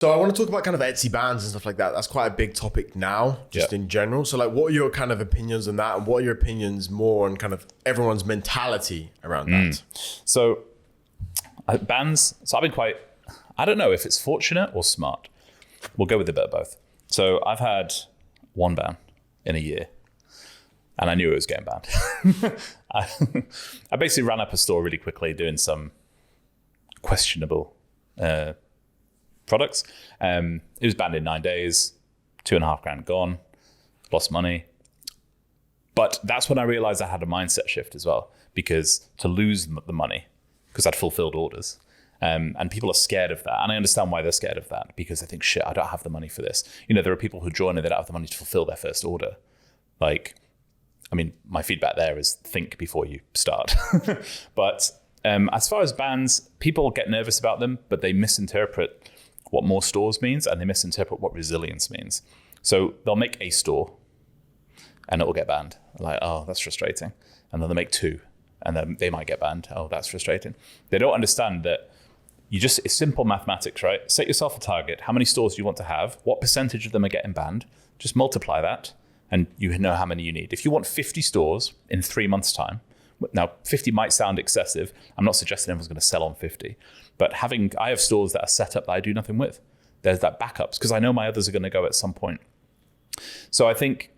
So I want to talk about kind of Etsy bans and stuff like that. That's quite a big topic now, just in general. So like, what are your kind of opinions on that? And what are your opinions more on kind of everyone's mentality around that? So bans, so I've been quite, I don't know if it's fortunate or smart. We'll go with a bit of both. So I've had one ban in a year and I knew it was getting banned. I basically ran up a store really quickly doing some questionable products. It was banned in 9 days, $2,500 gone, lost money. But that's when I realized I had a mindset shift as well, because to lose the money, because I'd fulfilled orders. And people are scared of that. And I understand why they're scared of that, because they think, shit, I don't have the money for this. You know, there are people who join and they don't have the money to fulfill their first order. Like, I mean, my feedback there is think before you start. But as far as bans, people get nervous about them, but they misinterpret what more stores means, and they misinterpret what resilience means. So they'll make a store and it will get banned. Like, oh, that's frustrating. And then they'll make two and then they might get banned. Oh, that's frustrating. They don't understand that it's simple mathematics, right? Set yourself a target. How many stores do you want to have? What percentage of them are getting banned? Just multiply that and you know how many you need. If you want 50 stores in 3 months' time, now 50 might sound excessive. I'm not suggesting everyone's going to sell on 50. But I have stores that are set up that I do nothing with. There's that backups because I know my others are going to go at some point. So I think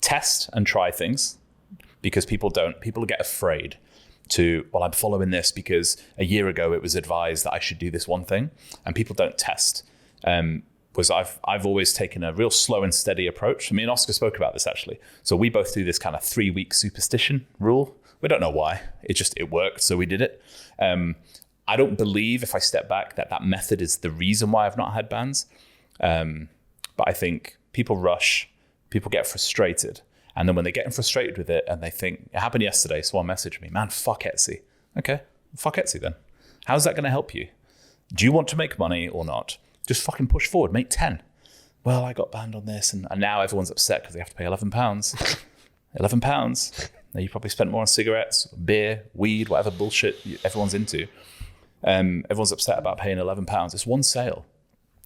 test and try things, because people get afraid to, well, I'm following this because a year ago it was advised that I should do this one thing, and people don't test. Because I've always taken a real slow and steady approach. Me and Oscar spoke about this actually. So we both do this kind of 3-week superstition rule. We don't know why. It worked, so we did it. I don't believe, if I step back, that method is the reason why I've not had bans. But I think people rush, people get frustrated. And then when they're getting frustrated with it and they think, it happened yesterday, someone messaged me, man, fuck Etsy. Okay, fuck Etsy then. How's that going to help you? Do you want to make money or not? Just fucking push forward, make 10. Well, I got banned on this and now everyone's upset because they have to pay £11. £11. Now you probably spent more on cigarettes, beer, weed, whatever bullshit everyone's into. Everyone's upset about paying £11. It's one sale.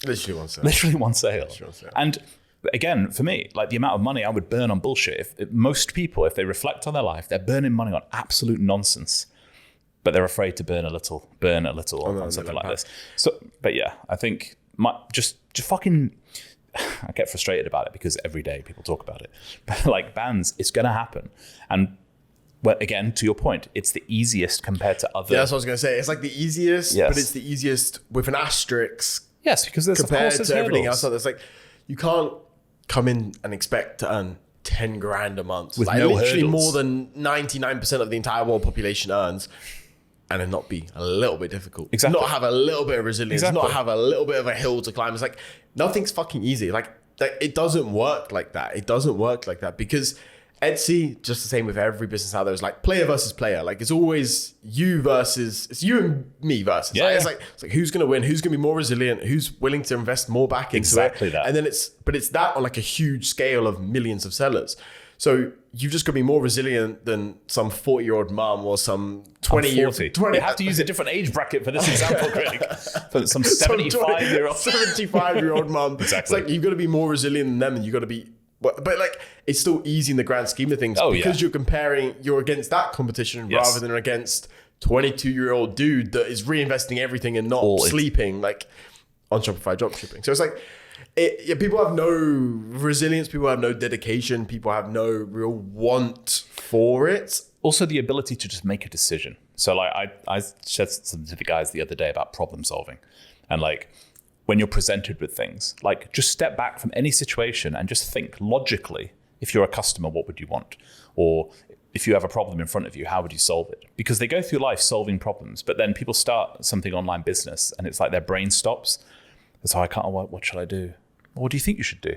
Literally one sale. Literally one sale. And again, for me, like the amount of money I would burn on bullshit, if most people, if they reflect on their life, they're burning money on absolute nonsense, but they're afraid to burn a little on something like this. So, but yeah, I think just fucking, I get frustrated about it because every day people talk about it. But like bans, it's going to happen. And well, again, to your point, it's the easiest compared to other. Yeah, that's what I was going to say. It's like the easiest, but it's the easiest with an asterisk. Yes, because there's compared to everything else. There's like, you can't come in and expect to earn 10 grand a month. With like no literally hurdles. more than 99% of the entire world population earns. And then not be a little bit difficult. Exactly. Not have a little bit of resilience. Exactly. Not have a little bit of a hill to climb. It's like, nothing's fucking easy. Like it doesn't work like that. It doesn't work like that because Etsy, just the same with every business out there, is like player versus player. Like it's always it's you and me versus. Yeah, like, yeah. It's like who's going to win? Who's going to be more resilient? Who's willing to invest more back into Exactly it? that. And then it's that on like a huge scale of millions of sellers. So you've just got to be more resilient than some 40-year-old mum or some 20-year-old. You have to use a different age bracket for this example, Craig. For some 75-year-old. 75-year-old mum. Exactly. It's like you've got to be more resilient than them, and you've got to be. But like it's still easy in the grand scheme of things because you're against that competition rather than against 22-year-old dude that is reinvesting everything and not sleeping like on Shopify dropshipping. So it's like. People have no resilience, people have no dedication, people have no real want for it. Also the ability to just make a decision. So like I said something to the guys the other day about problem solving. And like when you're presented with things, like just step back from any situation and just think logically, if you're a customer, what would you want? Or if you have a problem in front of you, how would you solve it? Because they go through life solving problems, but then people start something online business and it's like their brain stops. So I can't, what should I do? What do you think you should do?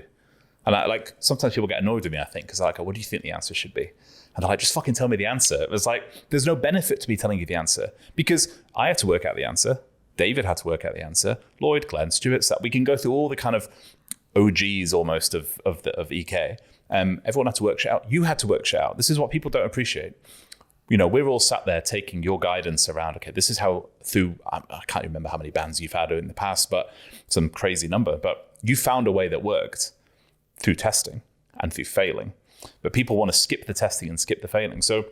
And sometimes people get annoyed with me, I think, because they're like, what do you think the answer should be? And they're like, just fucking tell me the answer. It was like, there's no benefit to me telling you the answer because I had to work out the answer. David had to work out the answer. Lloyd, Glenn, Stuart, so we can go through all the kind of OGs almost of EK. Everyone had to work shit out. You had to work shit out. This is what people don't appreciate. we're all sat there taking your guidance around, okay, this is how I can't remember how many bans you've had in the past, but some crazy number, but you found a way that worked through testing and through failing. But people want to skip the testing and skip the failing. So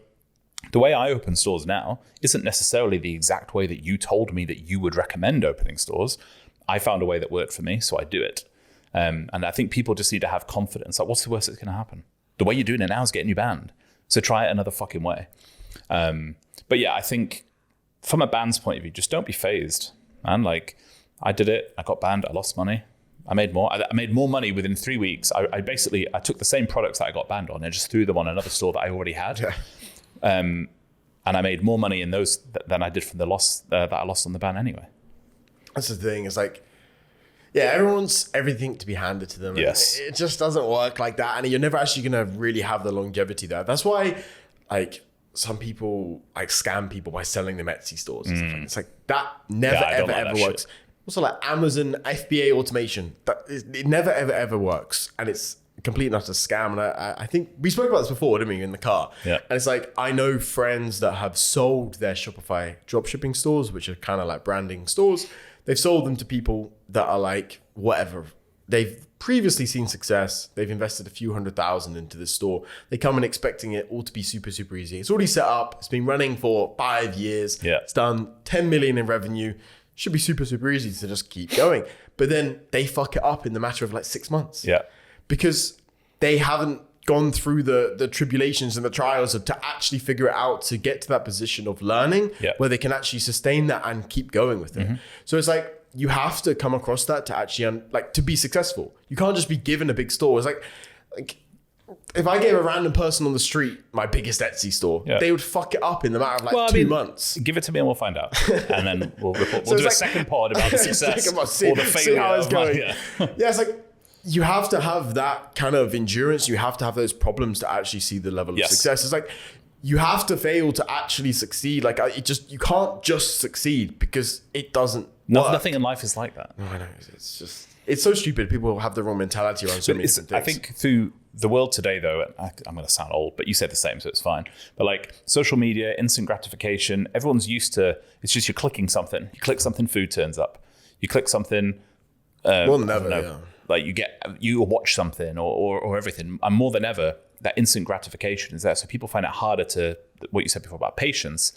the way I open stores now isn't necessarily the exact way that you told me that you would recommend opening stores. I found a way that worked for me, so I do it. And I think people just need to have confidence. Like, what's the worst that's going to happen? The way you're doing it now is getting you banned. So try it another fucking way. But yeah, I think from a band's point of view, just don't be phased, man. Like, I did it. I got banned. I lost money. I made more. I made more money within 3 weeks. I took the same products that I got banned on and just threw them on another store that I already had. Yeah. And I made more money in those than I did from the loss that I lost on the ban anyway. That's the thing. It's like, yeah, everyone wants everything to be handed to them. Yes. It just doesn't work like that. And you're never actually going to really have the longevity there. That's why, like, some people like scam people by selling them Etsy stores. It's like that never ever works. Shit. Also, like Amazon FBA automation, it never ever works, and it's complete and utter scam. And I think we spoke about this before, didn't we, in the car? Yeah. And it's like, I know friends that have sold their Shopify dropshipping stores, which are kind of like branding stores. They've sold them to people that are like, whatever. They've previously seen success. They've invested a few $100,000 into this store. They come in expecting it all to be super, super easy. It's already set up. It's been running for 5 years. Yeah. It's done 10 million in revenue. Should be super, super easy to just keep going. But then they fuck it up in the matter of like 6 months. Yeah. Because they haven't gone through the tribulations and the trials to actually figure it out to get to that position of learning where they can actually sustain that and keep going with it. So it's like, you have to come across that to actually to be successful. You can't just be given a big store. It's like if I gave a random person on the street my biggest Etsy store, they would fuck it up in the matter of 2 months. Give it to me and we'll find out. And then we'll report. We'll do a second pod about the success or the failure. See how it's going. Yeah, it's like, you have to have that kind of endurance. You have to have those problems to actually see the level of success. It's like, you have to fail to actually succeed. Like, you can't just succeed because it doesn't work. Nothing in life is like that. No, I know. It's so stupid. People have the wrong mentality around so many different things. I think through the world today, though, I'm going to sound old, but you said the same, so it's fine. But like social media, instant gratification, everyone's used to, it's just you're clicking something. You click something, food turns up. You click something. More than ever, Like you watch something or everything. And more than ever, that instant gratification is there. So people find it harder to, what you said before about patience,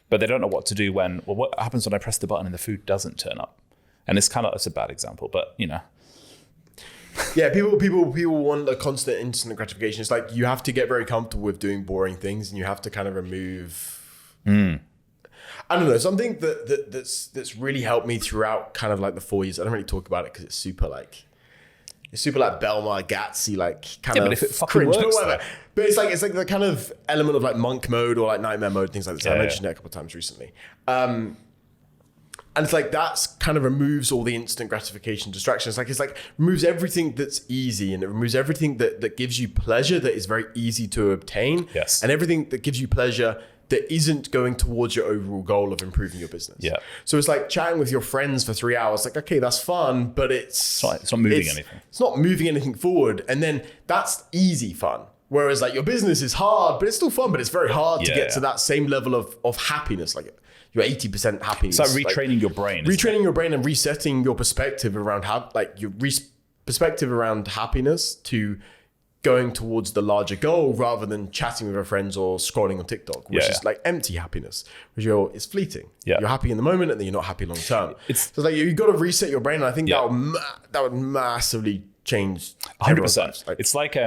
but they don't know what to do when, well, what happens when I press the button and the food doesn't turn up? And it's a bad example, but Yeah, people want a constant instant gratification. It's like, you have to get very comfortable with doing boring things and you have to kind of remove, I don't know, something that's really helped me throughout kind of like the 4 years. I don't really talk about it because it's super like Belmar, Gatsy, like kind of but if it fucking cringe, works, but whatever. But it's like the kind of element of like monk mode or like nightmare mode, things like this. I mentioned it a couple of times recently. And it's like, that's kind of removes all the instant gratification distractions. It's like removes everything that's easy, and it removes everything that gives you pleasure that is very easy to obtain. Yes. And everything that gives you pleasure that isn't going towards your overall goal of improving your business. Yeah. So it's like chatting with your friends for 3 hours. Like, okay, that's fun, but it's not moving anything. It's not moving anything forward. And then that's easy fun. Whereas like your business is hard, but it's still fun, but it's very hard to get to that same level of happiness. Like, you're 80% happy. It's like retraining your brain. Retraining your brain and resetting your perspective around perspective around happiness to going towards the larger goal rather than chatting with your friends or scrolling on TikTok, which is like empty happiness, which it's fleeting. Yeah. You're happy in the moment and then you're not happy long term. So it's like, you've got to reset your brain. And I think that would massively change 100%. It's like,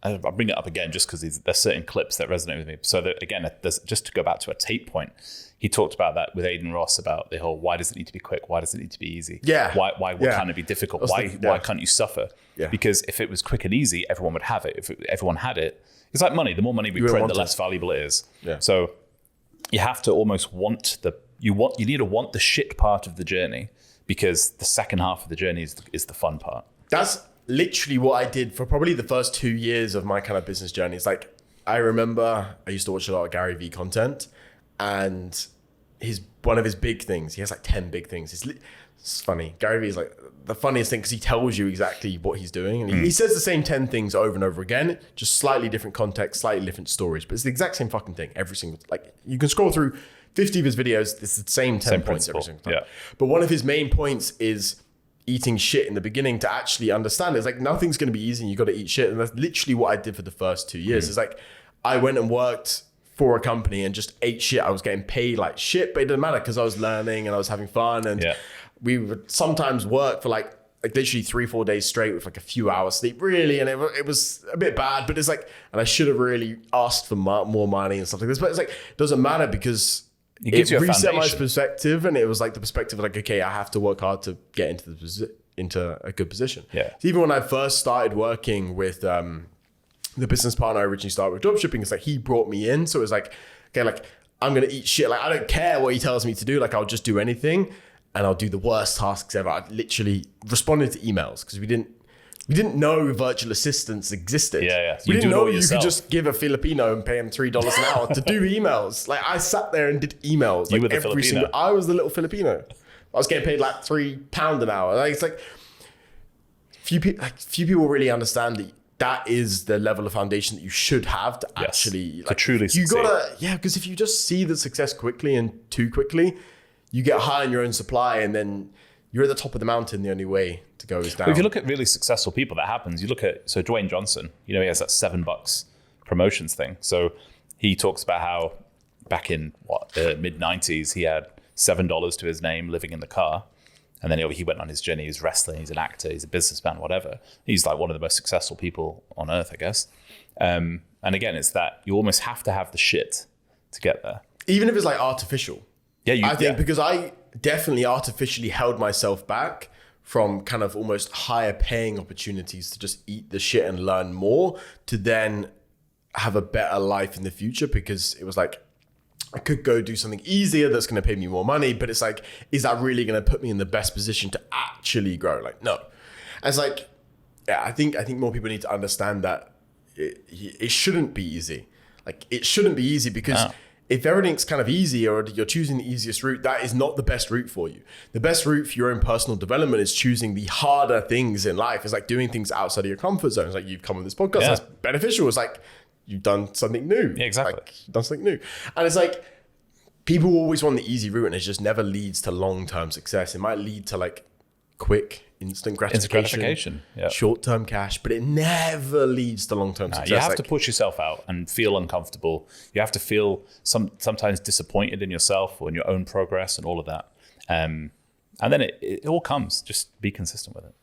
I'll bring it up again just because there's certain clips that resonate with me. So that, again, just to go back to a tape point, he talked about that with Aiden Ross about the whole, why does it need to be quick? Why does it need to be easy? Yeah. Why can't it be difficult? Why can't you suffer? Yeah. Because if it was quick and easy, everyone would have it. If everyone had it, it's like money. The more money we print, the less valuable it is. Yeah. So you have to almost you need to want the shit part of the journey, because the second half of the journey is the fun part. That's literally what I did for probably the first 2 years of my kind of business journey. It's like, I remember I used to watch a lot of Gary Vee content, and one of his big things, he has like 10 big things. It's funny. Gary Vee is like the funniest thing because he tells you exactly what he's doing. And he says the same 10 things over and over again, just slightly different context, slightly different stories. But it's the exact same fucking thing every single, like you can scroll through 50 of his videos. It's the same 10 points every single time. Yeah. But one of his main points is eating shit in the beginning to actually understand. It's like nothing's going to be easy and you got to eat shit. And that's literally what I did for the first 2 years. It's like I went and worked for a company and just ate shit. I was getting paid like shit, but it didn't matter because I was learning and I was having fun. And we would sometimes work for like literally 3-4 days straight with like a few hours sleep, really. And it was a bit bad, but it's like, and I should have really asked for more money and stuff like this. But it's like, it doesn't matter because it reset my perspective. And it was like the perspective of like, okay, I have to work hard to get into a good position. Yeah. So even when I first started working with the business partner I originally started with dropshipping, it's like he brought me in. So it was like, okay, like I'm going to eat shit. Like I don't care what he tells me to do. Like I'll just do anything and I'll do the worst tasks ever. I literally responded to emails because we didn't know virtual assistants existed. Yeah. So we didn't know you could just give a Filipino and pay him $3 an hour to do emails. Like I sat there and did emails. Like I was the little Filipino. I was getting paid like £3 an hour. Like it's like few people really understand that is the level of foundation that you should have to actually to truly succeed. Because if you just see the success quickly and too quickly, you get high on your own supply and then you're at the top of the mountain. The only way to go is down. But if you look at really successful people, that happens. You look at, so Dwayne Johnson, he has that $7 promotions thing. So he talks about how back in the mid 90s, he had $7 to his name living in the car. And then he went on his journey. He's wrestling, he's an actor, he's a businessman, whatever. He's like one of the most successful people on earth, I guess. And again, it's that you almost have to have the shit to get there. Even if it's like artificial. Yeah, I think because I definitely artificially held myself back from kind of almost higher paying opportunities to just eat the shit and learn more to then have a better life in the future, because it was like, I could go do something easier that's going to pay me more money, but it's like, is that really going to put me in the best position to actually grow? Like, no. And it's like, yeah, I think more people need to understand that it shouldn't be easy. Like, it shouldn't be easy because if everything's kind of easy or you're choosing the easiest route, that is not the best route for you. The best route for your own personal development is choosing the harder things in life. It's like doing things outside of your comfort zone. It's like, you've come on this podcast, that's beneficial. It's like, you've done something new. Yeah, exactly. Like, you've done something new. And it's like, people always want the easy route and it just never leads to long-term success. It might lead to like quick, instant gratification, short-term cash, but it never leads to long-term success. You have to push yourself out and feel uncomfortable. You have to feel sometimes disappointed in yourself or in your own progress and all of that. And then it all comes. Just be consistent with it.